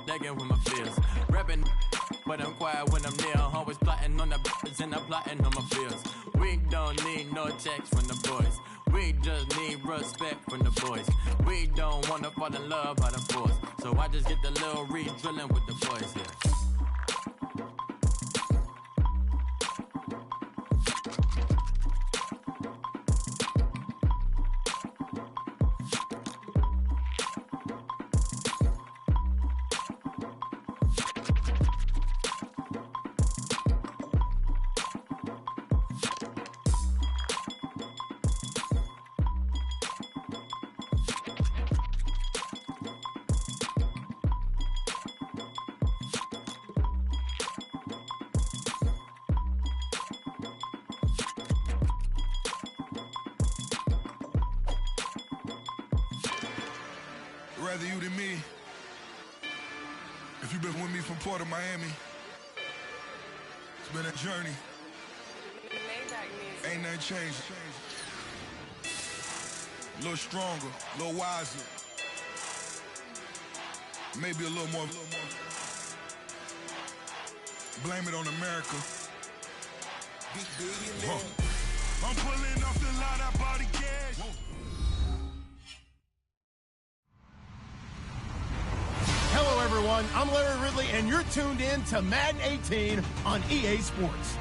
legging with my fears. Rapping, but I'm quiet when I'm near. Always plotting on the bitches and I'm plotting on my fears. We don't need no checks from the boys. We just need respect from the boys. We don't wanna fall in love by the force. So I just get the little re-drilling with the boys here. Rather you than me. If you've been with me from Port of Miami, it's been a journey. Ain't nothing changed. A little stronger, a little wiser. Maybe a little more. Blame it on America. I'm pulling off the lot, I bought the cash. Hello, everyone. I'm Larry Ridley, and you're tuned in to Madden 18 on EA Sports.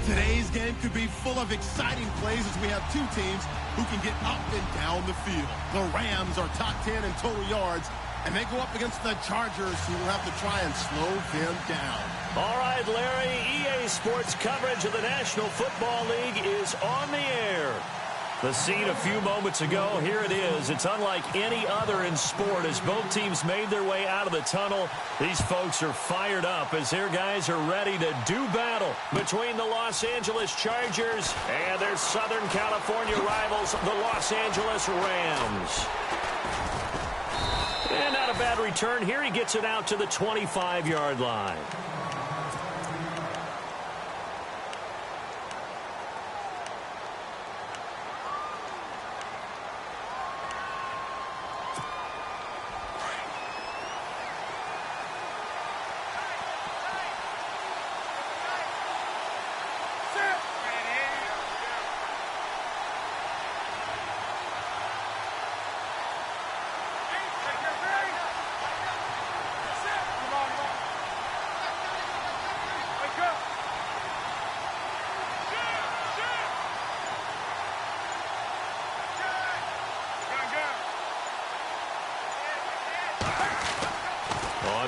Today's game could be full of exciting plays as we have two teams who can get up and down the field. The Rams are top 10 in total yards, and they go up against the Chargers, who will have to try and slow them down. All right, Larry, EA Sports coverage of the National Football League is on the air. The scene a few moments ago, here it is. It's unlike any other in sport as both teams made their way out of the tunnel. These folks are fired up as their guys are ready to do battle between the Los Angeles Chargers and their Southern California rivals, the Los Angeles Rams. And not a bad return here. He gets it out to the 25-yard line.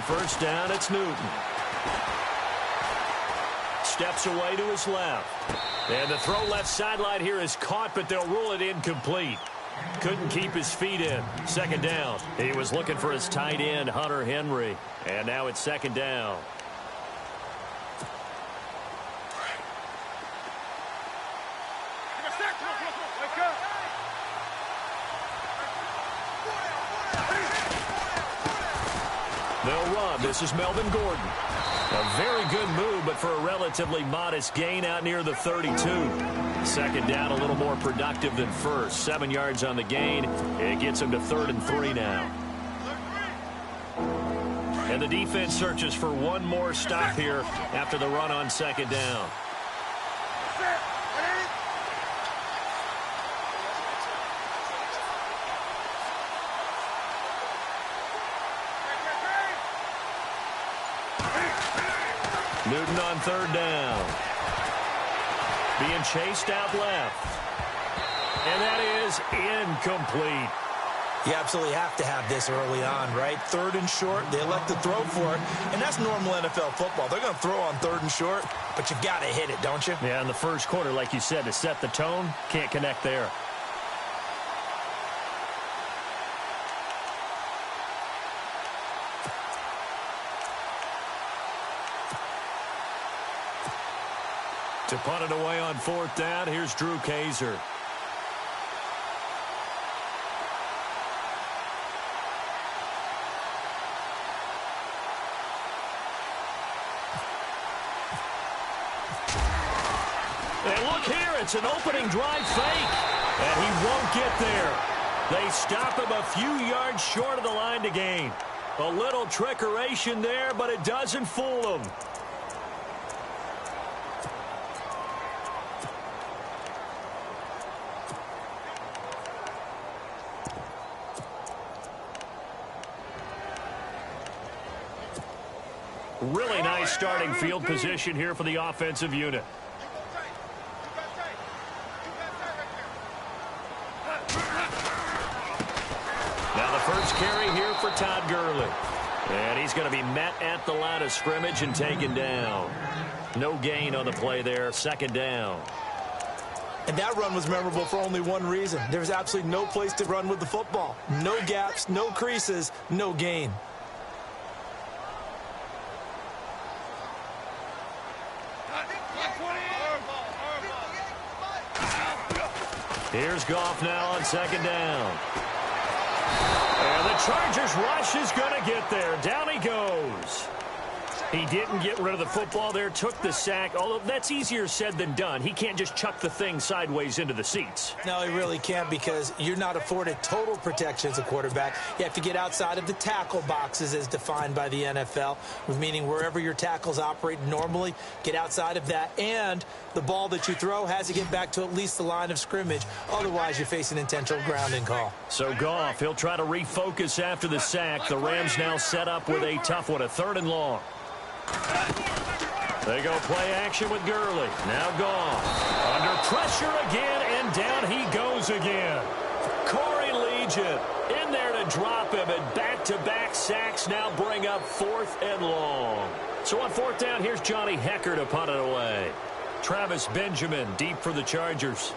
First down, it's Newton. Steps away to his left. And the throw left sideline here is caught, but they'll rule it incomplete. Couldn't keep his feet in. Second down. He was looking for his tight end, Hunter Henry. And now it's second down. They'll run. This is Melvin Gordon. A very good move, but for a relatively modest gain out near the 32. Second down, a little more productive than first. 7 yards on the gain. It gets him to 3rd and 3 now. And the defense searches for one more stop here after the run on second down. Newton on third down. Being chased out left. And that is incomplete. You absolutely have to have this early on, right? 3rd and short, they elect to throw for it, and that's normal NFL football. They're going to throw on 3rd and short, but you've got to hit it, don't you? Yeah, in the first quarter, like you said, to set the tone, can't connect there. To punt it away on 4th down, here's Drew Kaiser. And look here, it's an opening drive fake. And he won't get there. They stop him a few yards short of the line to gain. A little trickeration there, but it doesn't fool him. Really nice starting field position here for the offensive unit. Now the first carry here for Todd Gurley. And he's going to be met at the line of scrimmage and taken down. No gain on the play there, second down. And that run was memorable for only one reason. There's absolutely no place to run with the football. No gaps, no creases, no gain. Here's Goff now on second down. And the Chargers rush is going to get there. Down he goes. He didn't get rid of the football there, took the sack, although that's easier said than done. He can't just chuck the thing sideways into the seats. No, he really can't, because you're not afforded total protection as a quarterback. You have to get outside of the tackle boxes as defined by the NFL, meaning wherever your tackles operate normally, get outside of that, and the ball that you throw has to get back to at least the line of scrimmage. Otherwise, you face an intentional grounding call. So Goff, he'll try to refocus after the sack. The Rams now set up with a tough one, a 3rd and long. They go play action with Gurley. Now Goff. Under pressure again, and down he goes again. Corey Legion in there to drop him, and back-to-back sacks now bring up 4th and long. So on 4th down, here's Johnny Hecker to punt it away. Travis Benjamin deep for the Chargers.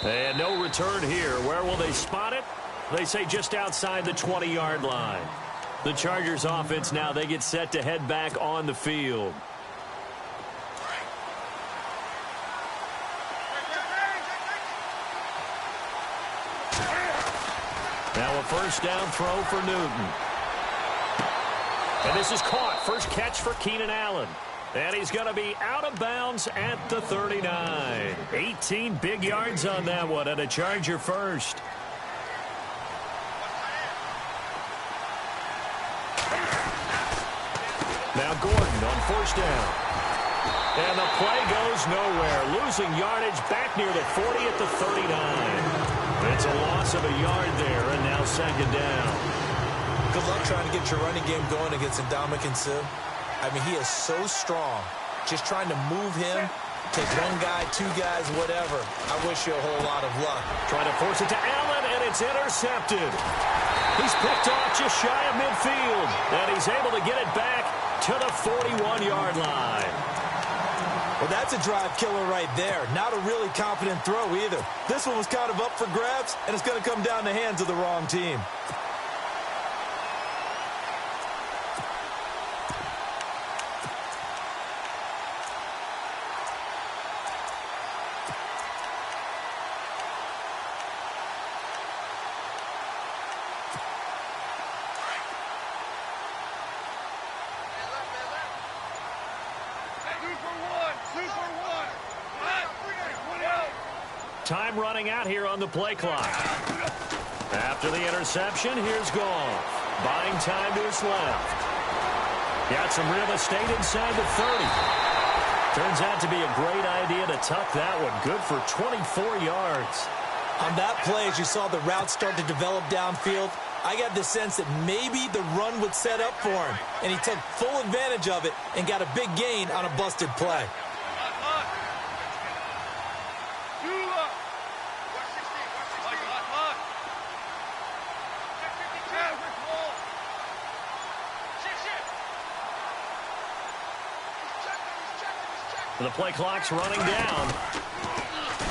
And no return here. Where will they spot it? They say just outside the 20-yard line. The Chargers offense now, they get set to head back on the field. Now a first down throw for Newton. And this is caught. First catch for Keenan Allen. And he's going to be out of bounds at the 39. 18 big yards on that one, and a Charger first. Now Gordon on first down. And the play goes nowhere. Losing yardage back near the 40 at the 39. It's a loss of a yard there, and now second down. Good luck trying to get your running game going against Ndamukong Suh. I mean, he is so strong. Just trying to move him, take one guy, two guys, whatever. I wish you a whole lot of luck. Trying to force it to Allen, and it's intercepted. He's picked off just shy of midfield, and he's able to get it back to the 41-yard line. Well, that's a drive killer right there. Not a really confident throw either. This one was kind of up for grabs, and it's going to come down the hands of the wrong team. Time running out here on the play clock. After the interception, here's Goff. Buying time to his left. Got some real estate inside the 30. Turns out to be a great idea to tuck that one. Good for 24 yards. On that play, as you saw the route start to develop downfield, I got the sense that maybe the run would set up for him, and he took full advantage of it and got a big gain on a busted play. The play clock's running down.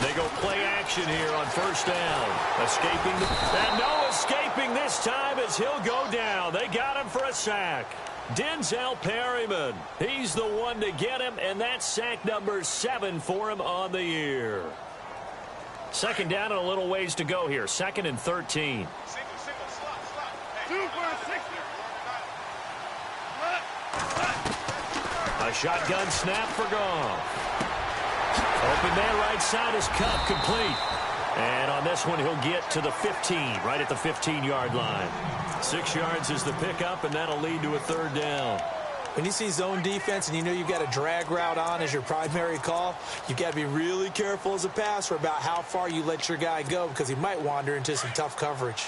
They go play action here on first down. Escaping, and no escaping this time as he'll go down. They got him for a sack. Denzel Perryman, he's the one to get him, and that's sack number 7 for him on the year. Second down and a little ways to go here. 2nd and 13. A shotgun snap for Goff. Open man right side is cut, complete. And on this one, he'll get to the 15, right at the 15-yard line. 6 yards is the pickup, and that'll lead to a third down. When you see zone defense and you know you've got a drag route on as your primary call, you've got to be really careful as a passer about how far you let your guy go because he might wander into some tough coverage.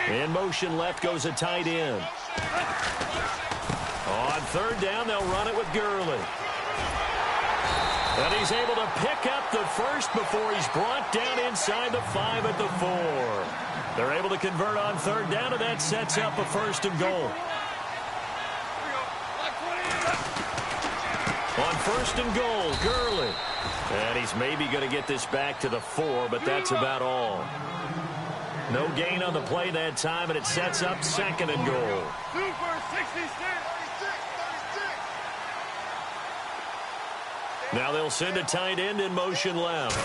In motion left goes a tight end. On third down, they'll run it with Gurley. And he's able to pick up the first before he's brought down inside the 5 at the 4. They're able to convert on third down, and that sets up a first and goal. On first and goal, Gurley. And he's maybe going to get this back to the 4, but that's about all. No gain on the play that time, and it sets up second and goal. Now they'll send a tight end in motion left.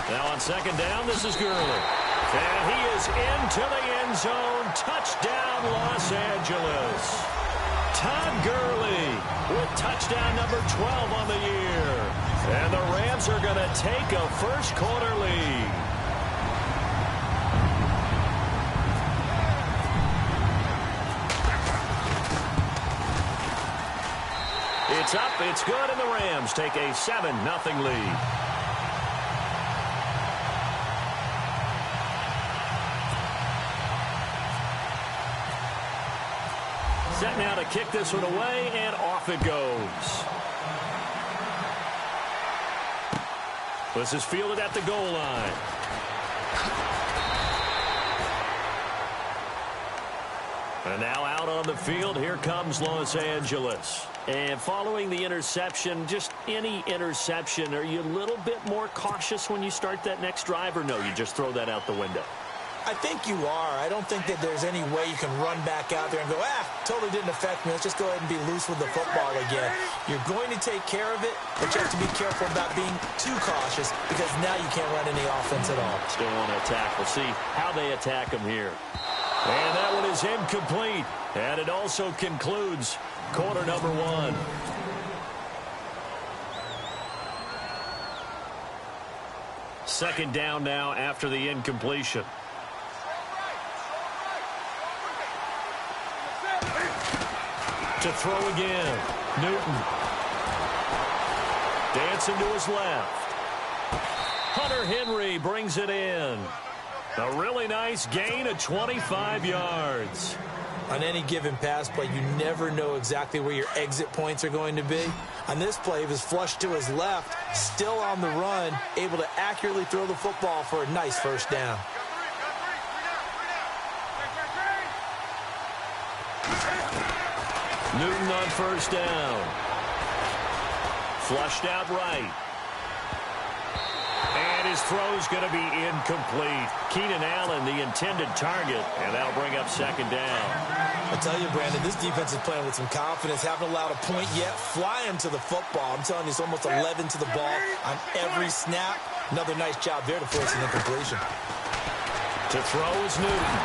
Now on second down, this is Gurley. And he is into the end zone. Touchdown, Los Angeles. Todd Gurley with touchdown number 12 on the year. And the Rams are going to take a first-quarter lead. It's up, it's good, and the Rams take a 7-0 lead. Set now to kick this one away, and off it goes. This is fielded at the goal line. And now out on the field, here comes Los Angeles. And following the interception, just any interception, are you a little bit more cautious when you start that next drive, or no, you just throw that out the window? I think you are. I don't think that there's any way you can run back out there and go, totally didn't affect me. Let's just go ahead and be loose with the football again. You're going to take care of it, but you have to be careful about being too cautious because now you can't run any offense at all. Still want to attack. We'll see how they attack him here. And that one is incomplete. And it also concludes quarter number 1. Second down now after the incompletion. To throw again. Newton. Dancing to his left. Hunter Henry brings it in. A really nice gain of 25 yards. On any given pass play, you never know exactly where your exit points are going to be. On this play, he was flushed to his left, still on the run, able to accurately throw the football for a nice first down. Newton on first down. Flushed out right. And his throw's going to be incomplete. Keenan Allen, the intended target, and that'll bring up second down. I tell you, Brandon, this defense is playing with some confidence. Haven't allowed a point yet. Flying to the football. I'm telling you, it's almost 11 to the ball on every snap. Another nice job there to force an incompletion. To throw is Newton.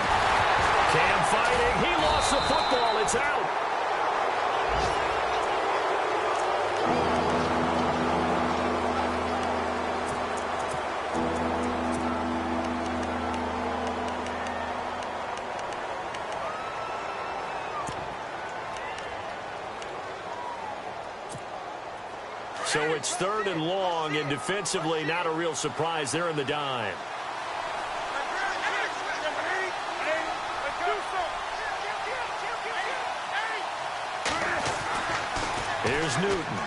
Cam fighting. He lost the football. It's out. So it's third and long, and defensively not a real surprise. They're in the dime. Here's Newton.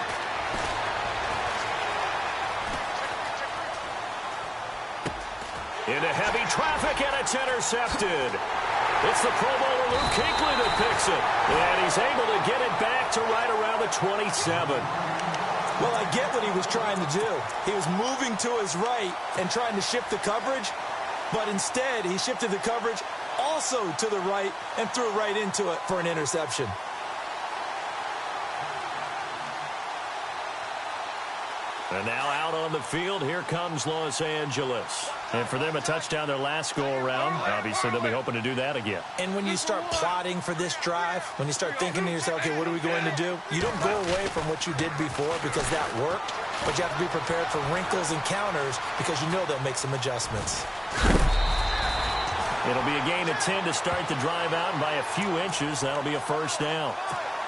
Into heavy traffic, and it's intercepted. It's the Pro Bowler Luke Kuechly that picks it. And he's able to get it back to right around the 27. Well, I get what he was trying to do. He was moving to his right and trying to shift the coverage, but instead he shifted the coverage also to the right and threw right into it for an interception. And now out on the field. Here comes Los Angeles. And for them, a touchdown their last go-around. Obviously, they'll be hoping to do that again. And when you start plotting for this drive, when you start thinking to yourself, okay, what are we going to do? You don't go away from what you did before because that worked, but you have to be prepared for wrinkles and counters because you know they'll make some adjustments. It'll be a gain of 10 to start the drive out, and by a few inches, that'll be a first down.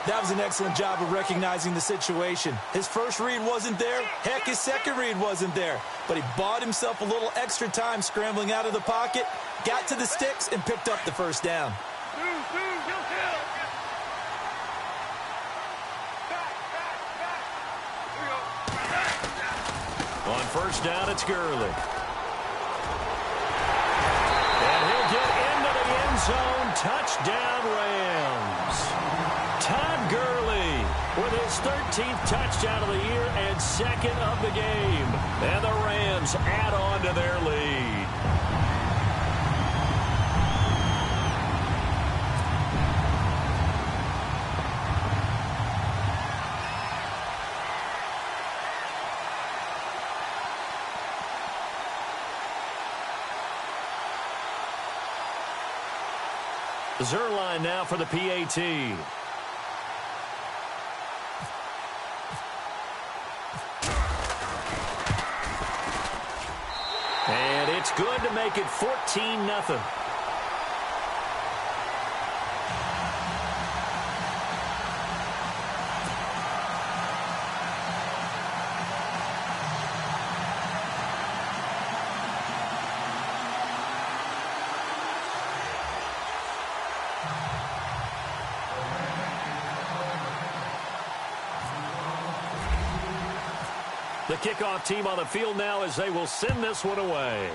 That was an excellent job of recognizing the situation. His first read wasn't there. Heck, his second read wasn't there. But he bought himself a little extra time scrambling out of the pocket, got to the sticks, and picked up the first down. On first down, it's Gurley. And he'll get into the end zone. Touchdown, Rams. Todd Gurley with his 13th touchdown of the year and second of the game. And the Rams add on to their lead. Zerline now for the PAT. And it's good to make it 14-0. The kickoff team on the field now as they will send this one away.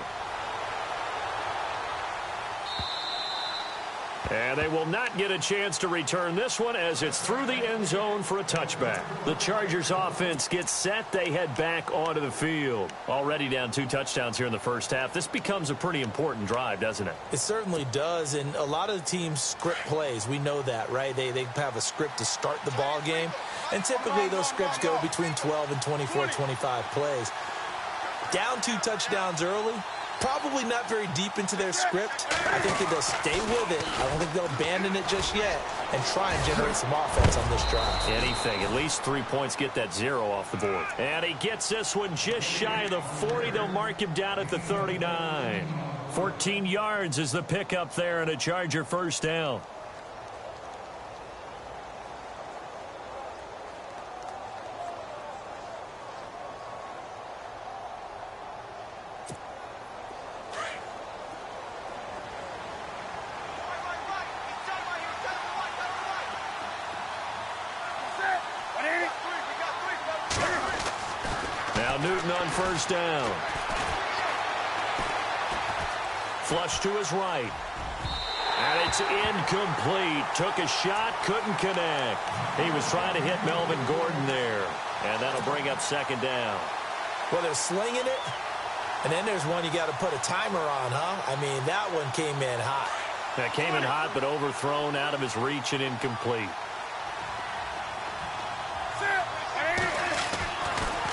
And they will not get a chance to return this one as it's through the end zone for a touchback. The Chargers offense gets set. They head back onto the field. Already down 2 touchdowns here in the first half. This becomes a pretty important drive, doesn't it? It certainly does, and a lot of the teams script plays. We know that, right? They have a script to start the ball game, and typically those scripts go between 12 and 24, 25 plays. Down 2 touchdowns early, probably not very deep into their script. I think that they'll stay with it. I don't think they'll abandon it just yet and try and generate some offense on this drive. Anything. At least 3 points, get that 0 off the board. And he gets this one just shy of the 40. They'll mark him down at the 39. 14 yards is the pickup there and a Charger first down. Newton on first down. Flush to his right. And it's incomplete. Took a shot, couldn't connect. He was trying to hit Melvin Gordon there. And that'll bring up second down. Well, they're slinging it. And then there's one you got to put a timer on, huh? I mean, that one came in hot. That came in hot, but overthrown, out of his reach, and incomplete.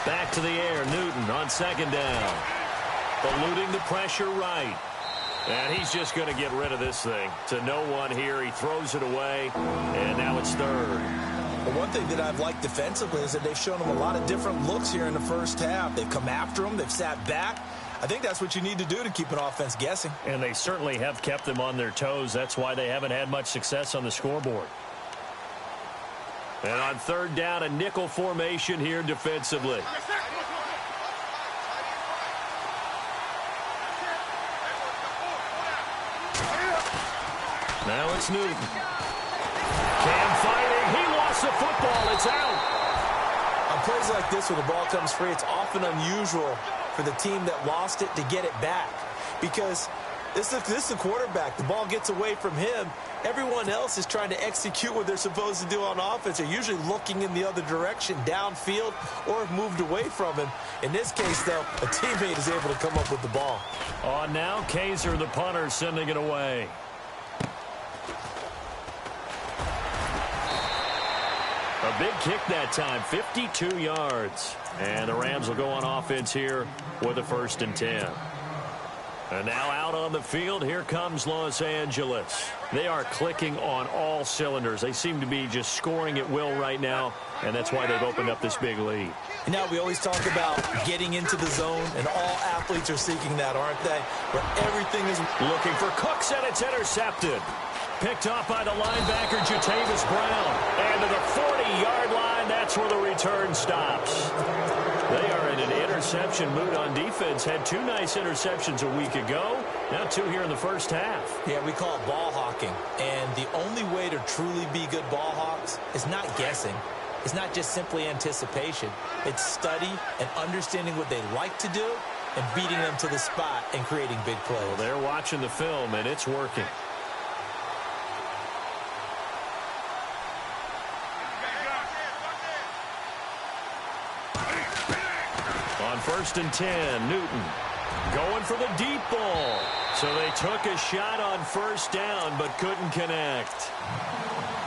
Back to the air, Newton on second down. Eluding the pressure right. And he's just going to get rid of this thing. To no one here, he throws it away, and now it's third. Well, one thing that I've liked defensively is that they've shown him a lot of different looks here in the first half. They've come after him, they've sat back. I think that's what you need to do to keep an offense guessing. And they certainly have kept them on their toes. That's why they haven't had much success on the scoreboard. And on third down, a nickel formation here defensively. Now it's Newton. Cam fighting. He lost the football. It's out. On plays like this, when the ball comes free, it's often unusual for the team that lost it to get it back. Because this is the quarterback. The ball gets away from him. Everyone else is trying to execute what they're supposed to do on offense. They're usually looking in the other direction, downfield, or have moved away from him. In this case, though, a teammate is able to come up with the ball. On now, Kaiser, the punter, sending it away. A big kick that time, 52 yards. And the Rams will go on offense here with a 1st and 10. And now out on the field, here comes Los Angeles. They are clicking on all cylinders. They seem to be just scoring at will right now, and that's why they've opened up this big lead. You know, we always talk about getting into the zone, and all athletes are seeking that, aren't they? Where everything is looking for Cooks, and it's intercepted. Picked off by the linebacker, Jatavis Brown. And to the 40-yard line, that's where the return stops. They are in an interception mood on defense. Had 2 nice interceptions a week ago. Now 2 here in the first half. Yeah, we call it ball hawking. And the only way to truly be good ball hawks is not guessing. It's not just simply anticipation. It's study and understanding what they like to do and beating them to the spot and creating big plays. Well, they're watching the film, and it's working. On 1st and 10, Newton going for the deep ball. So they took a shot on 1st down, but couldn't connect.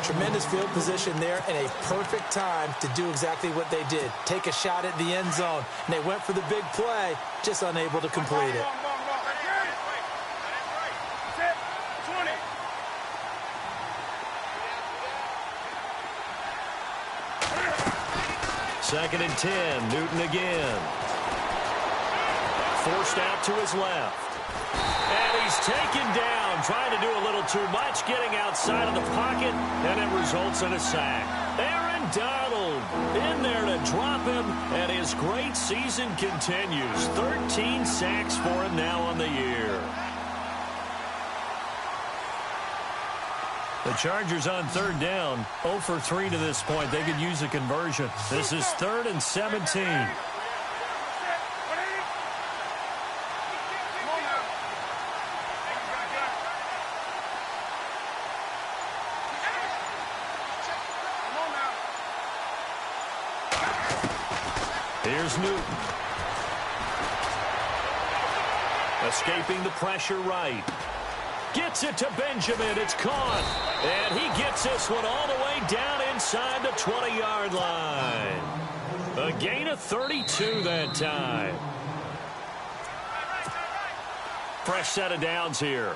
Tremendous field position there and a perfect time to do exactly what they did. Take a shot at the end zone. And they went for the big play, just unable to complete it. Second and 10, Newton again. Forced out to his left. And he's taken down, trying to do a little too much, getting outside of the pocket, and it results in a sack. Aaron Donald in there to drop him, and his great season continues. 13 sacks for him now on the year. The Chargers on 3rd down, 0 for 3 to this point. They could use a conversion. This is 3rd and 17. Here's Newton. Escaping the pressure right. Gets it to Benjamin. It's caught. And he gets this one all the way down inside the 20-yard line. A gain of 32 that time. Fresh set of downs here.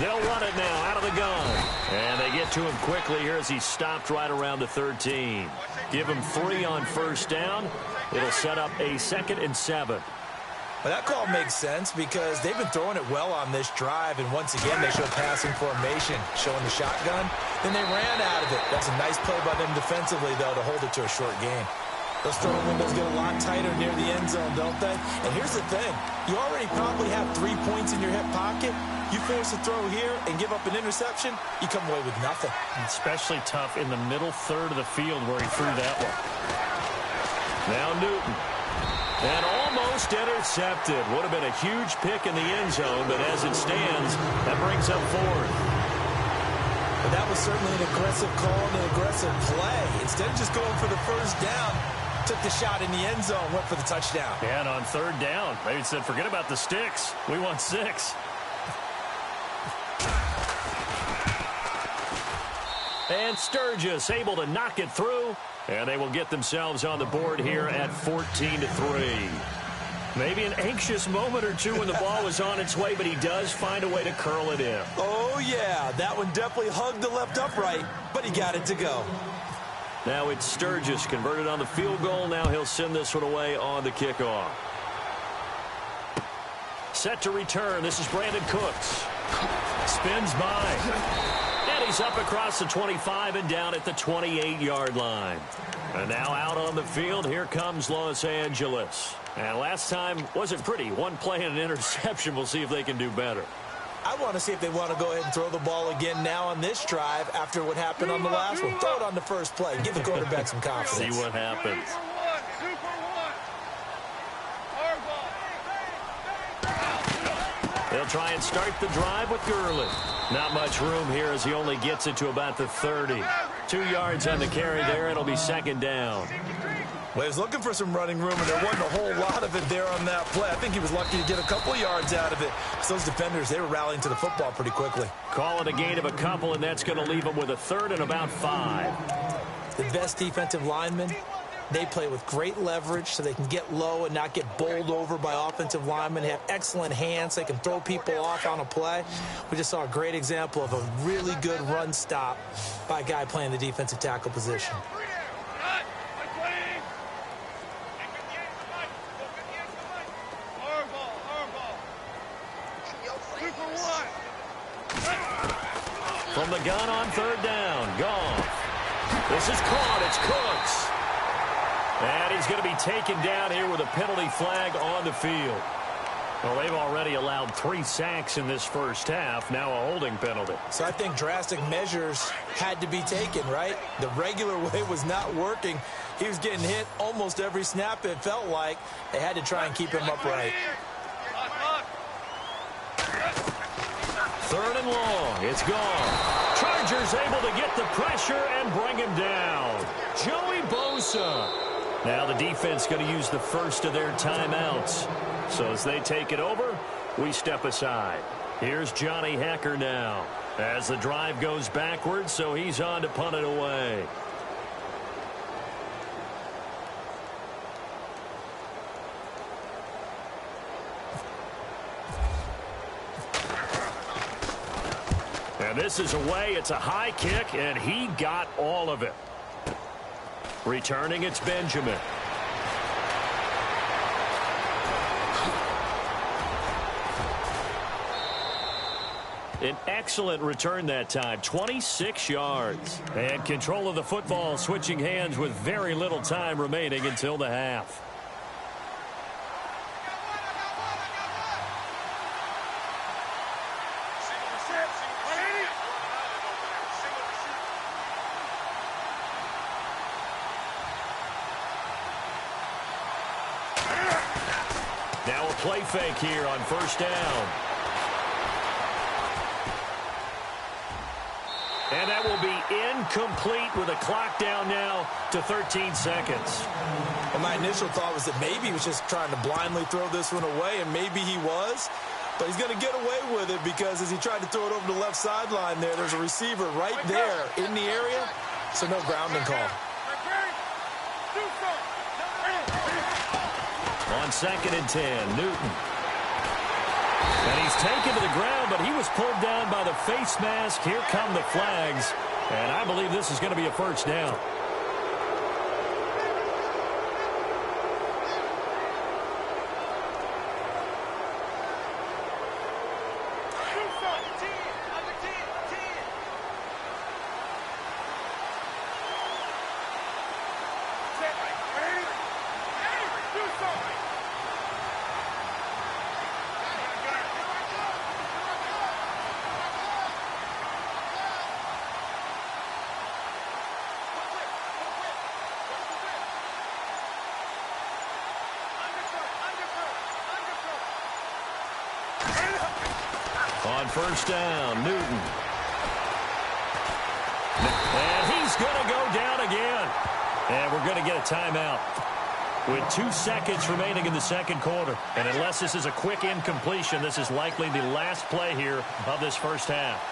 They'll run it now out of the gun. And they get to him quickly here as he's stopped right around the 13. Give him 3 on 1st down. It'll set up a 2nd and 7. Well, that call makes sense because they've been throwing it well on this drive, and once again, they show passing formation, showing the shotgun. Then they ran out of it. That's a nice play by them defensively, though, to hold it to a short gain. Those throwing windows get a lot tighter near the end zone, don't they? And here's the thing. You already probably have 3 points in your hip pocket. You force a throw here and give up an interception, you come away with nothing. Especially tough in the middle third of the field where he threw that one. Now Newton. And almost intercepted. Would have been a huge pick in the end zone, but as it stands, that brings up 4th. But that was certainly an aggressive call and an aggressive play. Instead of just going for the 1st down, took the shot in the end zone, went for the touchdown. And on 3rd down, they said, forget about the sticks. We want 6. And Sturgis able to knock it through, and they will get themselves on the board here at 14-3. Maybe an anxious moment or two when the ball was on its way, but he does find a way to curl it in. Oh, yeah, that one definitely hugged the left upright, but he got it to go. Now it's Sturgis converted on the field goal. Now he'll send this one away on the kickoff. Set to return. This is Brandon Cooks. Spins by. And he's up across the 25 and down at the 28-yard line. And now out on the field, here comes Los Angeles. And last time wasn't pretty. One play and an interception. We'll see if they can do better. I want to see if they want to go ahead and throw the ball again now on this drive after what happened on the last one. Throw it on the first play. Give the quarterback some confidence. See what happens. They'll try and start the drive with Gurley. Not much room here as he only gets it to about the 30. 2 yards on the carry there. It'll be 2nd down. Well, he was looking for some running room, and there wasn't a whole lot of it there on that that play. I think he was lucky to get a couple yards out of it. So those defenders, they were rallying to the football pretty quickly. Call it a gain of a couple, and that's going to leave them with a third and about 5. The best defensive linemen, they play with great leverage so they can get low and not get bowled over by offensive linemen. They have excellent hands. They can throw people off on a play. We just saw a great example of a really good run stop by a guy playing the defensive tackle position. From the gun on third down, Goff. This is caught. It's Cooks. And he's going to be taken down here with a penalty flag on the field. Well, they've already allowed 3 sacks in this first half. Now a holding penalty. So I think drastic measures had to be taken, right? The regular way was not working. He was getting hit almost every snap, it felt like. They had to try and keep him upright. Third and long. It's gone. Chargers able to get the pressure and bring him down. Joey Bosa. Now the defense going to use the first of their timeouts. So as they take it over, we step aside. Here's Johnny Hekker now. As the drive goes backwards, so he's on to punt it away. And this is away. It's a high kick, and he got all of it. Returning, it's Benjamin. An excellent return that time, 26 yards. And control of the football switching hands with very little time remaining until the half. Now a play fake here on first down. And that will be incomplete with a clock down now to 13 seconds. And my initial thought was that maybe he was just trying to blindly throw this one away, and maybe he was. But he's going to get away with it because as he tried to throw it over the left sideline there's a receiver right there in the area, so no grounding call. On 2nd and 10, Newton. And he's taken to the ground, but he was pulled down by the face mask. Here come the flags. And I believe this is going to be a first down. On first down, Newton. And he's going to go down again. And we're going to get a timeout with 2 seconds remaining in the second quarter. And unless this is a quick incompletion, this is likely the last play here of this first half.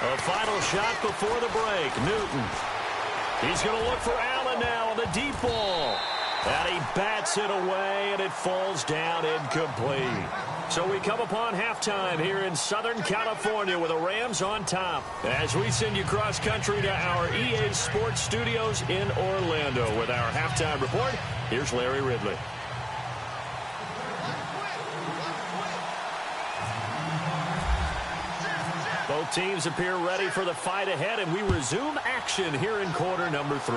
A final shot before the break. Newton. He's going to look for Allen now on the deep ball. And he bats it away, and it falls down incomplete. So we come upon halftime here in Southern California with the Rams on top. As we send you cross-country to our EA Sports Studios in Orlando with our halftime report, here's Larry Ridley. Both teams appear ready for the fight ahead, and we resume action here in quarter number 3.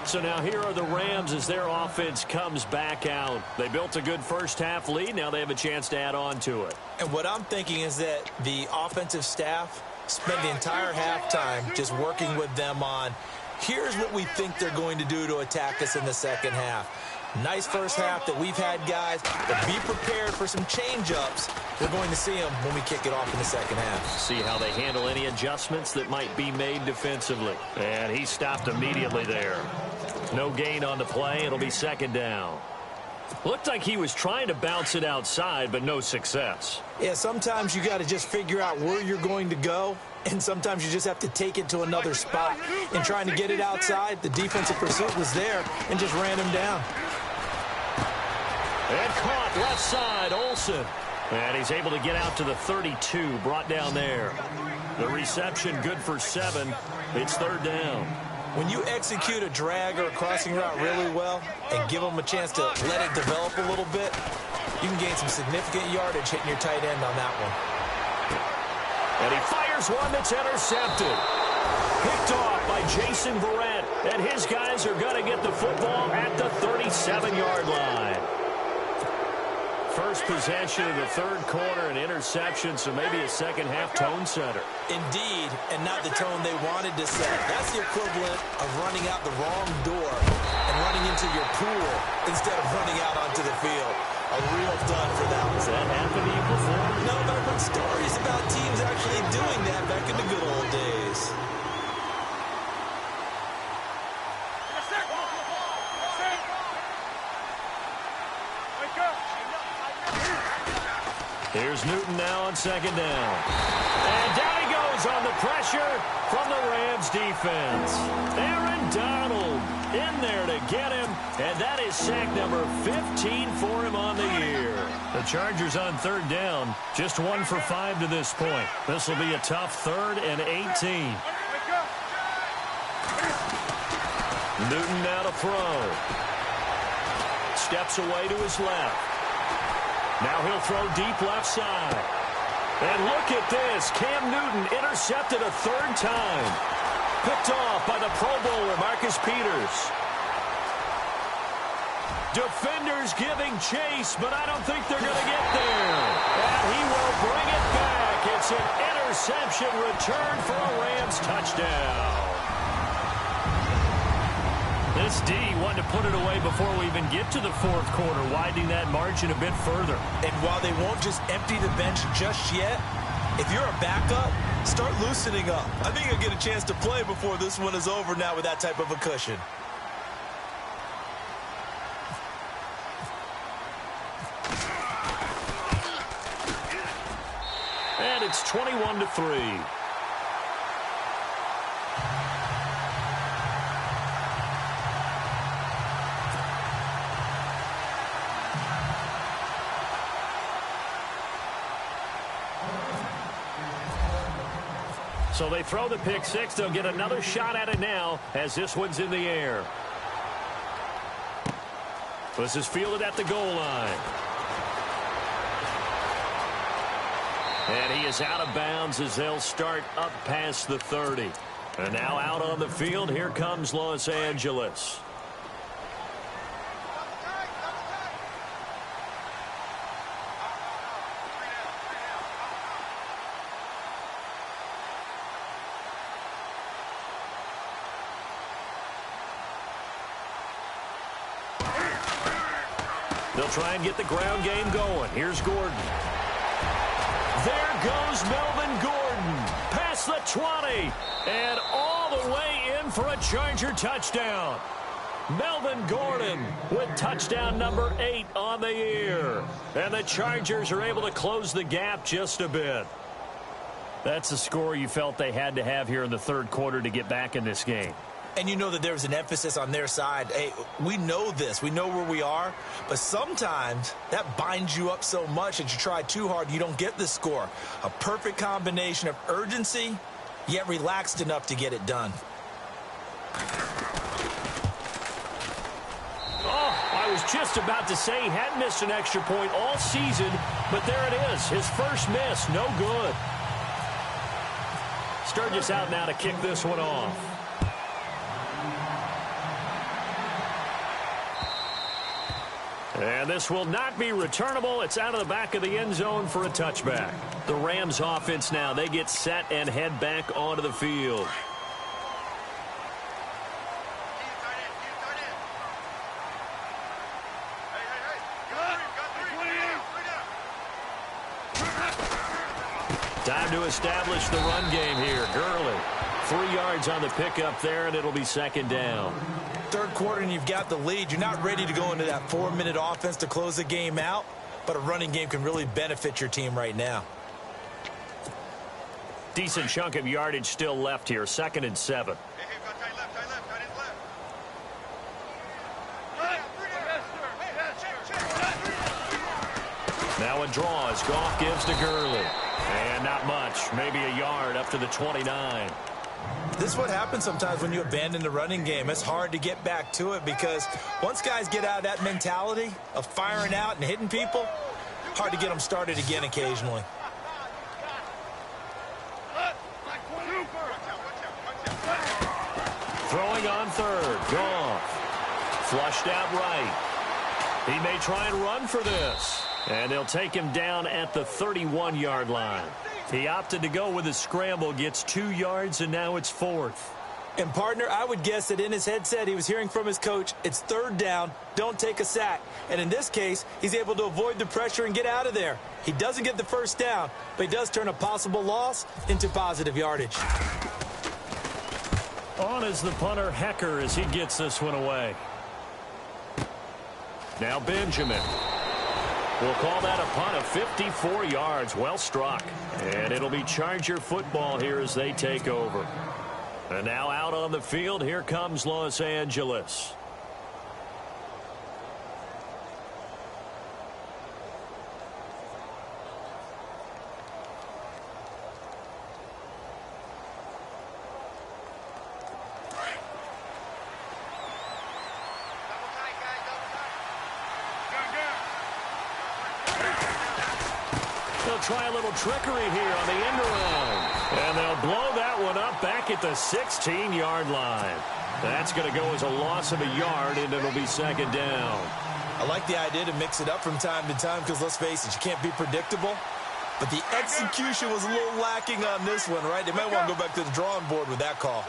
So now here are the Rams as their offense comes back out. They built a good first-half lead. Now they have a chance to add on to it. And what I'm thinking is that the offensive staff spent the entire halftime just working with them on Here's what we think they're going to do to attack us in the second half. Nice first half that we've had, guys, but be prepared for some change-ups. We're going to see them when we kick it off in the second half. See how they handle any adjustments that might be made defensively. And he stopped immediately there. No gain on the play. It'll be second down. Looked like he was trying to bounce it outside, but no success. Yeah, sometimes you got to just figure out where you're going to go, and sometimes you just have to take it to another spot. In trying to get it outside, the defensive pursuit was there and just ran him down. And caught left side, Olsen. And he's able to get out to the 32, brought down there. The reception good for 7. It's third down. When you execute a drag or a crossing route really well and give them a chance to let it develop a little bit, you can gain some significant yardage hitting your tight end on that one. And he fires one that's intercepted. Picked off by Jason Verrett. And his guys are going to get the football at the 37-yard line. First possession of the third quarter, an interception, so maybe a second-half tone setter. Indeed, and not the tone they wanted to set. That's the equivalent of running out the wrong door and running into your pool instead of running out onto the field. A real dud for that one. Has that happened to you before? No, but I've heard stories about teams actually doing that back in the good old days. Here's Newton now on second down. And down he goes on the pressure from the Rams defense. Aaron Donald in there to get him, and that is sack number 15 for him on the year. The Chargers on third down, just 1 for 5 to this point. This will be a tough 3rd and 18. Newton now to throw. Steps away to his left. Now he'll throw deep left side. And look at this. Cam Newton intercepted a 3rd time. Picked off by the Pro Bowler, Marcus Peters. Defenders giving chase, but I don't think they're going to get there. And he will bring it back. It's an interception return for a Rams touchdown. This D wanted to put it away before we even get to the fourth quarter, widening that margin a bit further. And while they won't just empty the bench just yet, if you're a backup, start loosening up. I think you'll get a chance to play before this one is over now with that type of a cushion. And it's 21-3. So they throw the pick six. They'll get another shot at it now as this one's in the air. This is fielded at the goal line. And he is out of bounds as they'll start up past the 30. And now out on the field, here comes Los Angeles. They'll try and get the ground game going. Here's Gordon. There goes Melvin Gordon. Past the 20. And all the way in for a Charger touchdown. Melvin Gordon with touchdown number 8 on the year. And the Chargers are able to close the gap just a bit. That's the score you felt they had to have here in the third quarter to get back in this game. And you know that there's an emphasis on their side. Hey, we know this. We know where we are. But sometimes that binds you up so much that you try too hard, you don't get the score. A perfect combination of urgency, yet relaxed enough to get it done. Oh, I was just about to say he hadn't missed an extra point all season, but there it is. His first miss, no good. Sturgis out now to kick this one off. And this will not be returnable. It's out of the back of the end zone for a touchback. The Rams offense now, they get set and head back onto the field. Time to establish the run game here. Gurley, 3 yards on the pickup there, and it'll be second down. Third quarter, and you've got the lead. You're not ready to go into that 4-minute offense to close the game out, but a running game can really benefit your team right now. Decent chunk of yardage still left here. 2nd and 7. Now a draw as Goff gives to Gurley. And not much. Maybe a yard up to the 29. This is what happens sometimes when you abandon the running game. It's hard to get back to it because once guys get out of that mentality of firing out and hitting people, hard to get them started again occasionally. Throwing on third. Goff. Flushed out right. He may try and run for this. And they'll take him down at the 31-yard line. He opted to go with a scramble, gets 2 yards, and now it's 4th. And, partner, I would guess that in his headset he was hearing from his coach, it's 3rd down, don't take a sack. And in this case, he's able to avoid the pressure and get out of there. He doesn't get the first down, but he does turn a possible loss into positive yardage. On is the punter, Hecker, as he gets this one away. Now Benjamin. We'll call that a punt of 54 yards. Well struck. And it'll be Charger football here as they take over. And now out on the field, here comes Los Angeles. Try a little trickery here on the end around. And they'll blow that one up back at the 16-yard line. That's going to go as a loss of a yard, and it'll be second down. I like the idea to mix it up from time to time because, let's face it, you can't be predictable. But the execution was a little lacking on this one, right? They might want to go back to the drawing board with that call.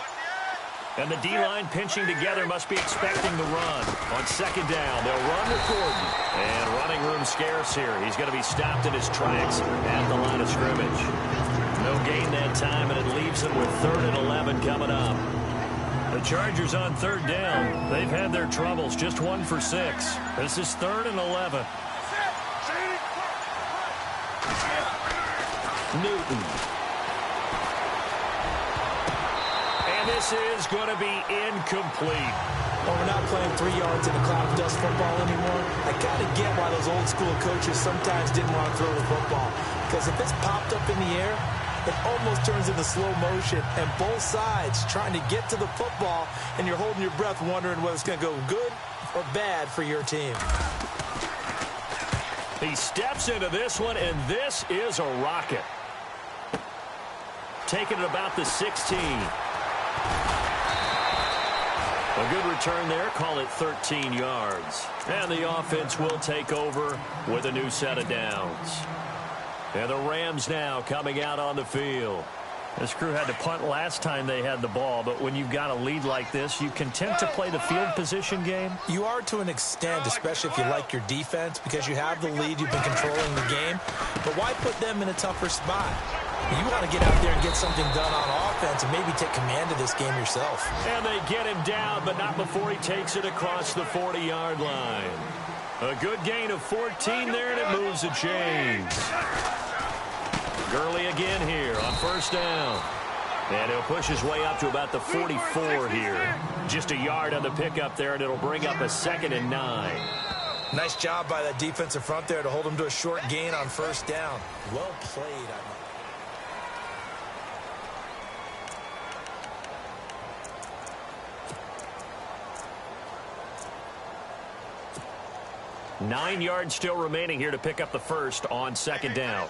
And the D-line pinching together must be expecting the run. On second down, they'll run with Gordon. And running room scarce here. He's going to be stopped in his tracks at the line of scrimmage. No gain that time, and it leaves them with 3rd and 11 coming up. The Chargers on 3rd down. They've had their troubles. Just 1 for 6. This is 3rd and 11. Newton. This is going to be incomplete. Well, we're not playing 3 yards in a cloud of dust football anymore. I kind of get why those old school coaches sometimes didn't want to throw the football. Because if it's popped up in the air, it almost turns into slow motion. And both sides trying to get to the football, and you're holding your breath wondering whether it's going to go good or bad for your team. He steps into this one, and this is a rocket. Taking it about the 16. A good return there. Call it 13 yards. And the offense will take over with a new set of downs. And the Rams now coming out on the field. This crew had to punt last time they had the ball, but when you've got a lead like this, you content to play the field position game? You are to an extent, especially if you like your defense, because you have the lead, you've been controlling the game. But why put them in a tougher spot? You want to get out there and get something done on offense and maybe take command of this game yourself. And they get him down, but not before he takes it across the 40-yard line. A good gain of 14 there, and it moves the chains. Gurley again here on 1st down. And he'll push his way up to about the 44 here. Just a yard on the pickup there, and it'll bring up a 2nd and 9. Nice job by that defensive front there to hold him to a short gain on 1st down. Well played, I think. 9 yards still remaining here to pick up the first on 2nd down.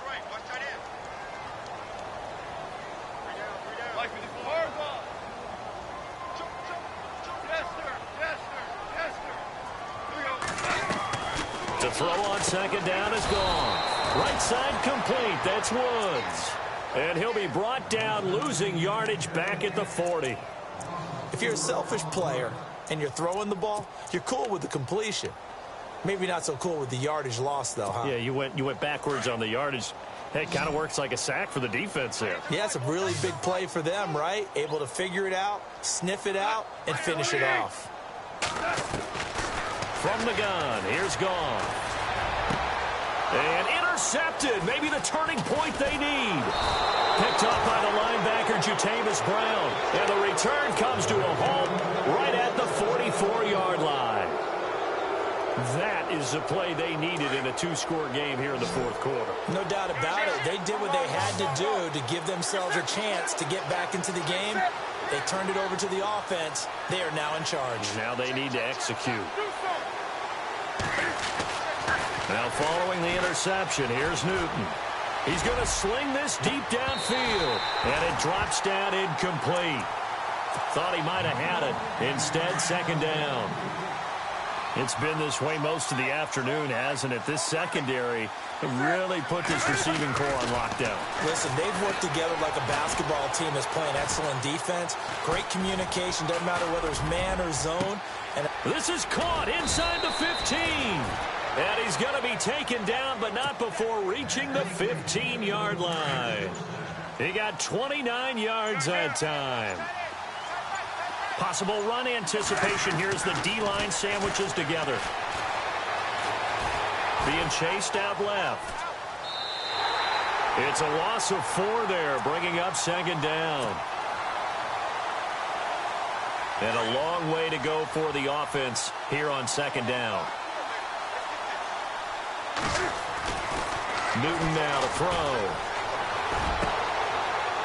To throw on 2nd down is gone. Right side complete. That's Woods. And he'll be brought down, losing yardage back at the 40. If you're a selfish player and you're throwing the ball, you're cool with the completion. Maybe not so cool with the yardage loss, though, huh? Yeah, you went backwards on the yardage. It kind of works like a sack for the defense there. Yeah, it's a really big play for them, right? Able to figure it out, sniff it out, and finish it off. From the gun, here's Gone. And intercepted. Maybe the turning point they need. Picked up by the linebacker, JJB Brown. And the return comes to a halt right at the 44-yard line. That is the play they needed in a two-score game here in the fourth quarter. No doubt about it. They did what they had to do to give themselves a chance to get back into the game. They turned it over to the offense. They are now in charge. Now they need to execute. Now following the interception, here's Newton. He's going to sling this deep downfield, and it drops down incomplete. Thought he might have had it. Instead, second down. It's been this way most of the afternoon, hasn't it? This secondary really put this receiving core on lockdown. Listen, they've worked together like a basketball team that's playing excellent defense. Great communication, doesn't matter whether it's man or zone. And this is caught inside the 15. And he's going to be taken down, but not before reaching the 15-yard line. He got 29 yards that time. Possible run anticipation here as the D-line sandwiches together. Being chased out left. It's a loss of 4 there, bringing up second down. And a long way to go for the offense here on second down. Newton now to throw.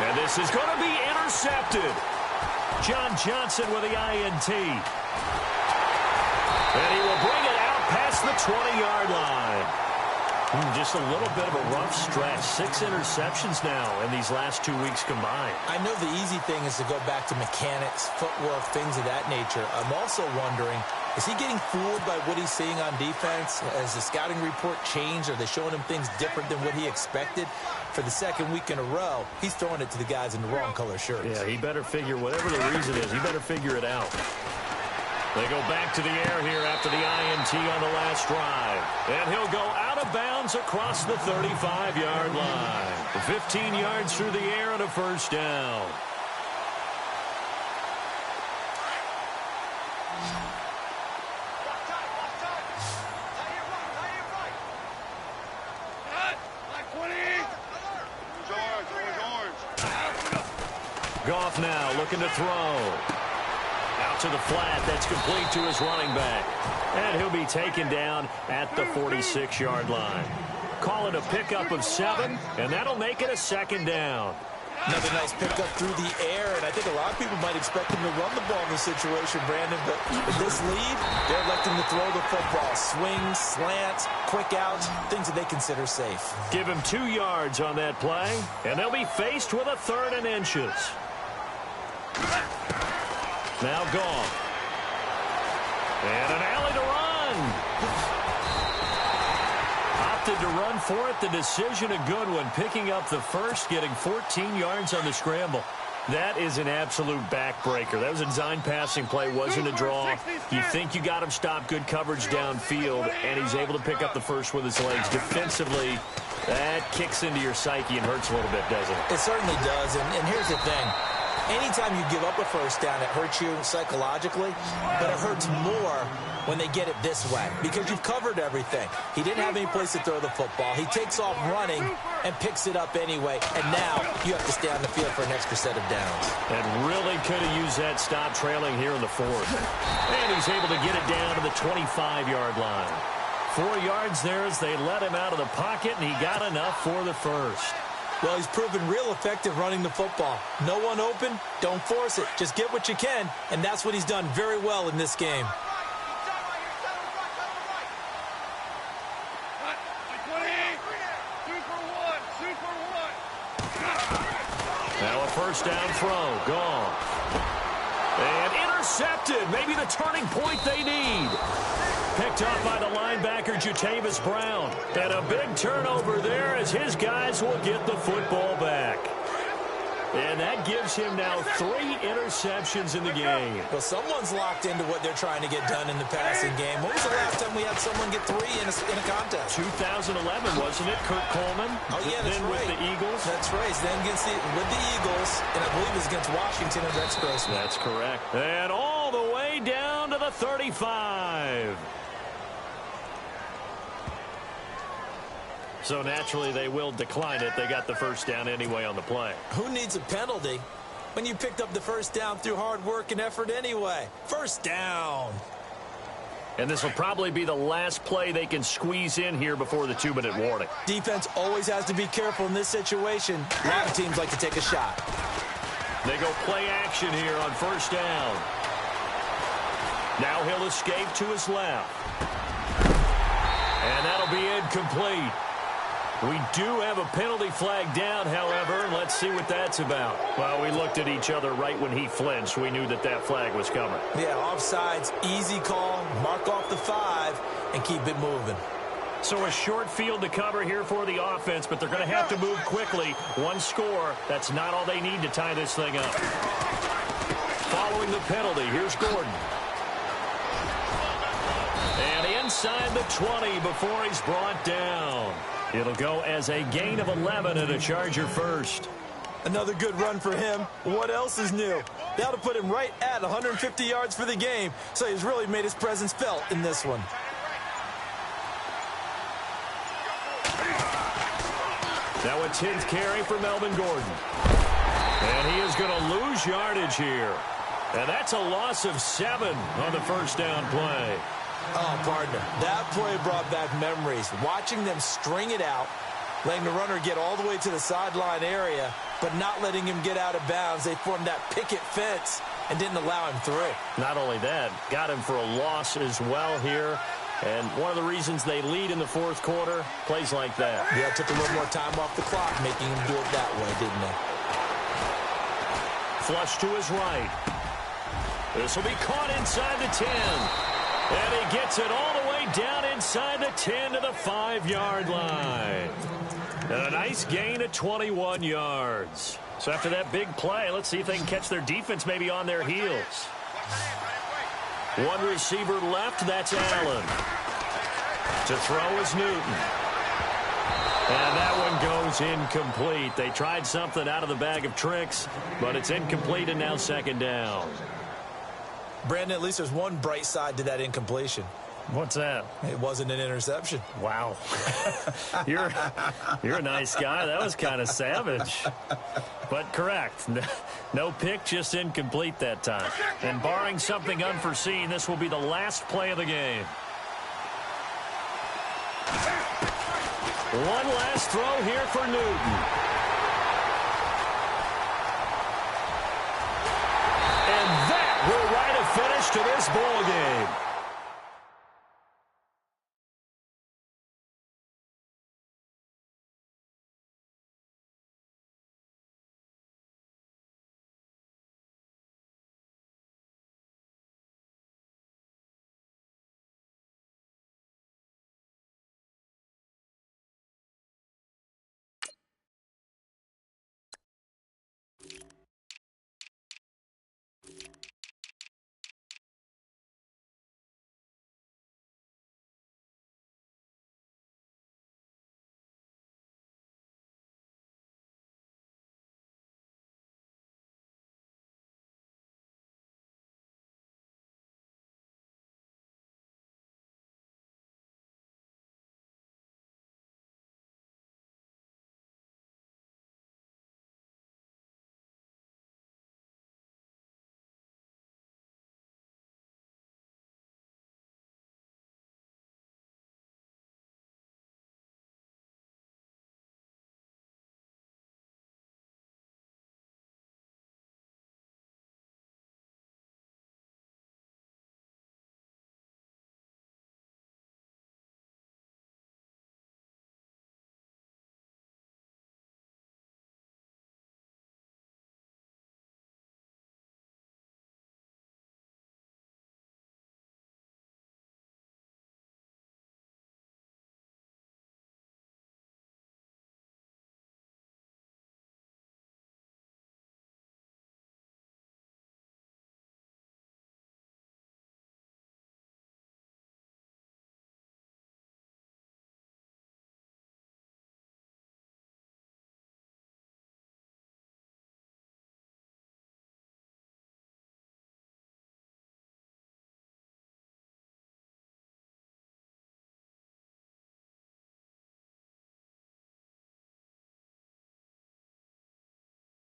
And this is going to be intercepted. John Johnson with the INT. And he will bring it out past the 20-yard line. Just a little bit of a rough stretch. 6 interceptions now in these last 2 weeks combined. I know the easy thing is to go back to mechanics, footwork, things of that nature. I'm also wondering, is he getting fooled by what he's seeing on defense? Has the scouting report changed? Are they showing him things different than what he expected? For the second week in a row, he's throwing it to the guys in the wrong color shirts. Yeah, he better figure, whatever the reason is, he better figure it out. They go back to the air here after the INT on the last drive. And he'll go out of bounds across the 35-yard line. 15 yards through the air and a first down. Goff now looking to throw. Out to the flat. That's complete to his running back. And he'll be taken down at the 46-yard line. Call it a pickup of 7, and that'll make it a second down. Another nice pickup through the air, and I think a lot of people might expect him to run the ball in this situation, Brandon, but with this lead, they're electing to throw the football. Swings, slants, quick outs, things that they consider safe. Give him 2 yards on that play, and they'll be faced with a 3rd and inches. Now gone. And an alley to run. Opted to run for it. The decision a good one. Picking up the first, getting 14 yards on the scramble. That is an absolute backbreaker. That was a design passing play. Wasn't a draw. You think you got him stopped. Good coverage downfield. And he's able to pick up the first with his legs. Defensively, that kicks into your psyche and hurts a little bit, doesn't it? It certainly does. And here's the thing. Anytime you give up a first down, it hurts you psychologically, but it hurts more when they get it this way because you've covered everything. He didn't have any place to throw the football. He takes off running and picks it up anyway, and now you have to stay on the field for an extra set of downs. And really could have used that stop trailing here in the 4th. And he's able to get it down to the 25-yard line. 4 yards there as they let him out of the pocket, and he got enough for the first. Well, he's proven real effective running the football. No one open, don't force it. Just get what you can, and that's what he's done very well in this game. Now a first down throw, gone. And intercepted, maybe the turning point they need. Picked up by the linebacker, JJB Brown. And a big turnover there as his guys will get the football back. And that gives him now 3 interceptions in the game. Well, someone's locked into what they're trying to get done in the passing game. When was the last time we had someone get 3 in a contest? 2011, wasn't it? Kurt Coleman? Oh, yeah, that's then right. with the Eagles. That's right. Then with the Eagles, and I believe it was against Washington and Rex Grossman. That's correct. And all the way down to the 35. So naturally, they will decline it. They got the first down anyway on the play. Who needs a penalty when you picked up the first down through hard work and effort anyway? First down. And this will probably be the last play they can squeeze in here before the 2-minute warning. Defense always has to be careful in this situation. A lot of teams like to take a shot. They go play action here on first down. Now he'll escape to his left. And that'll be incomplete. We do have a penalty flag down, however. Let's see what that's about. Well, we looked at each other right when he flinched. We knew that that flag was coming. Yeah, offsides, easy call, mark off the 5, and keep it moving. So a short field to cover here for the offense, but they're going to have to move quickly. 1 score, that's not all they need to tie this thing up. Following the penalty, here's Gordon. And inside the 20 before he's brought down. It'll go as a gain of 11 and a Charger first. Another good run for him. What else is new? That'll put him right at 150 yards for the game, so he's really made his presence felt in this one. Now a 10th carry for Melvin Gordon. And he is going to lose yardage here. And that's a loss of 7 on the first down play. Oh, partner, that play brought back memories. Watching them string it out, letting the runner get all the way to the sideline area, but not letting him get out of bounds. They formed that picket fence and didn't allow him through. Not only that, got him for a loss as well here. And one of the reasons they lead in the 4th quarter, plays like that. Yeah, took a little more time off the clock, making him do it that way, didn't they? Flush to his right. This will be caught inside the 10. And he gets it all the way down inside the 10 to the 5-yard line. And a nice gain of 21 yards. So after that big play, let's see if they can catch their defense maybe on their heels. 1 receiver left, that's Allen. To throw is Newton. And that one goes incomplete. They tried something out of the bag of tricks, but it's incomplete and now 2nd down. Brandon, at least there's one bright side to that incompletion. What's that? It wasn't an interception. Wow. You're a nice guy. That was kind of savage. But correct. No pick, just incomplete that time. And barring something unforeseen, this will be the last play of the game. One last throw here for Newton. And that will write a finish to this ball game.